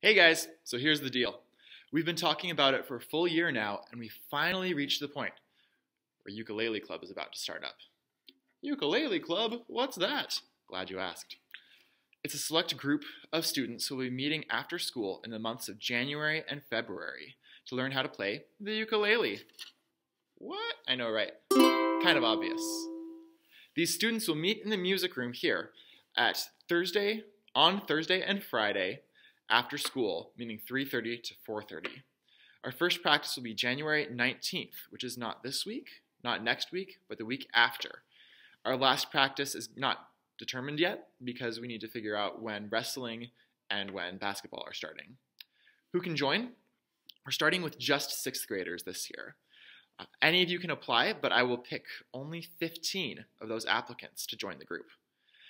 Hey guys, so here's the deal. We've been talking about it for a full year now, and we finally reached the point where Ukulele Club is about to start up. Ukulele Club? What's that? Glad you asked. It's a select group of students who will be meeting after school in the months of January and February to learn how to play the ukulele. What? I know, right? Kind of obvious. These students will meet in the music room here on Thursday and Friday after school, meaning 3:30 to 4:30. Our first practice will be January 19th, which is not this week, not next week, but the week after. Our last practice is not determined yet because we need to figure out when wrestling and when basketball are starting. Who can join? We're starting with just 6th graders this year. Any of you can apply, but I will pick only 15 of those applicants to join the group.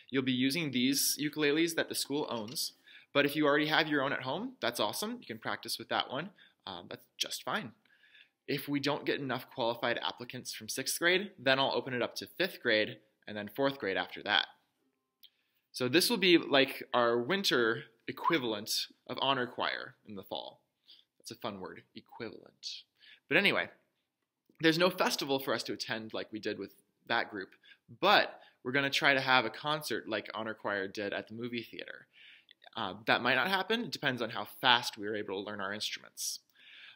You'll be using these ukuleles that the school owns, but if you already have your own at home, that's awesome. You can practice with that one. That's just fine. If we don't get enough qualified applicants from 6th grade, then I'll open it up to 5th grade and then 4th grade after that. So this will be like our winter equivalent of honor choir in the fall. That's a fun word, equivalent. But anyway, there's no festival for us to attend like we did with that group, but we're going to try to have a concert like honor choir did at the movie theater. That might not happen. It depends on how fast we were able to learn our instruments.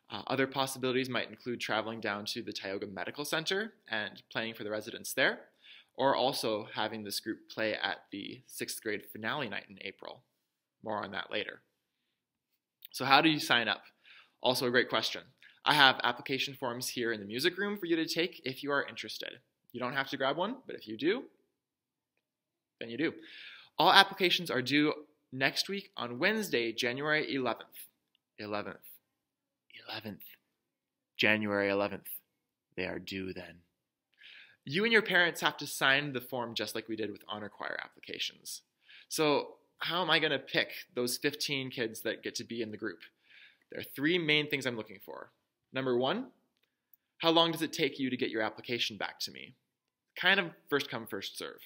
Other possibilities might include traveling down to the Tioga Medical Center and playing for the residents there, or also having this group play at the 6th grade finale night in April. More on that later. So how do you sign up? Also a great question. I have application forms here in the music room for you to take if you are interested. You don't have to grab one, but if you do, then you do. All applications are due next week on Wednesday, January 11th. 11th. January 11th. They are due then. You and your parents have to sign the form just like we did with honor choir applications. So how am I going to pick those 15 kids that get to be in the group? There are 3 main things I'm looking for. Number 1, how long does it take you to get your application back to me? Kind of first come, first serve.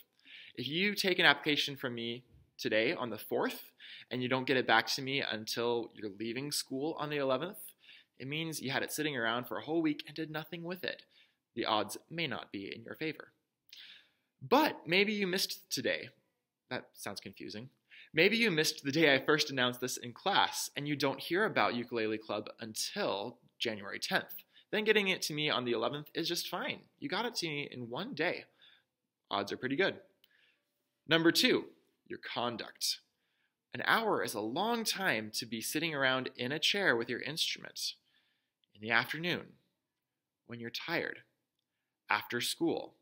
If you take an application from me today on the 4th and you don't get it back to me until you're leaving school on the 11th, it means you had it sitting around for a whole week and did nothing with it. The odds may not be in your favor. But maybe you missed today. That sounds confusing. Maybe you missed the day I first announced this in class and you don't hear about Ukulele Club until January 10th. Then getting it to me on the 11th is just fine. You got it to me in one day. Odds are pretty good. Number 2, your conduct. An hour is a long time to be sitting around in a chair with your instrument. In the afternoon, when you're tired, after school,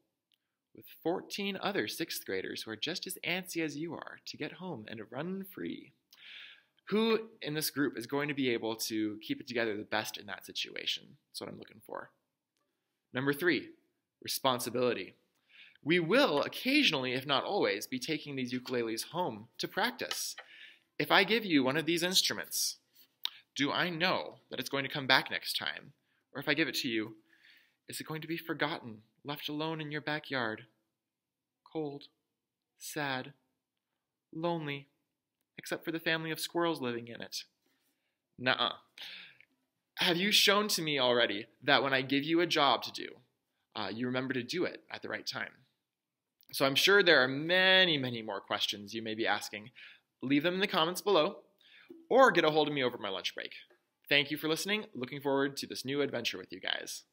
with 14 other 6th graders who are just as antsy as you are to get home and run free. Who in this group is going to be able to keep it together the best in that situation? That's what I'm looking for. Number 3, responsibility. We will occasionally, if not always, be taking these ukuleles home to practice. If I give you one of these instruments, do I know that it's going to come back next time? Or if I give it to you, is it going to be forgotten, left alone in your backyard? Cold, sad, lonely, except for the family of squirrels living in it. Nuh-uh. Have you shown to me already that when I give you a job to do, you remember to do it at the right time? So I'm sure there are many, many more questions you may be asking. Leave them in the comments below, or get a hold of me over my lunch break. Thank you for listening. Looking forward to this new adventure with you guys.